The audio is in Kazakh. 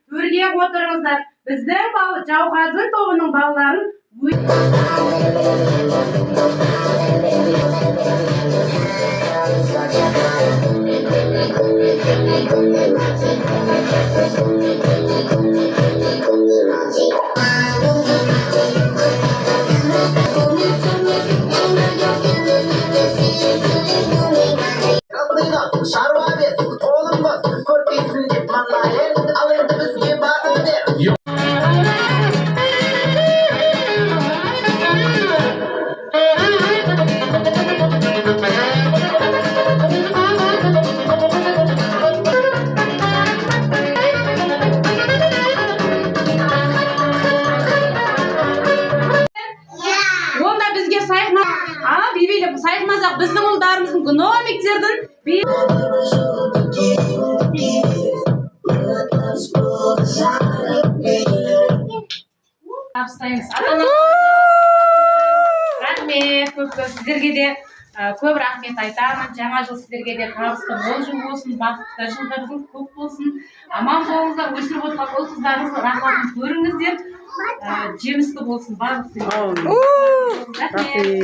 Төрге отырыңыздар. Біздің Жауқазын тобының балаларын сайқымазақ біздің ұлдарымыздың гномиктердің рахмет көп сіздерге де көп рахмет айтамын. Жаңа жыл сіздерге де табысты мол жыл болсын, бақытты жылдарыңыз көп болсын, аман болыңыздар. Өсіріп отырған ұл қыздарыңыздың рахатын көріңіздер, жемісті болсын барлық. Рахмет.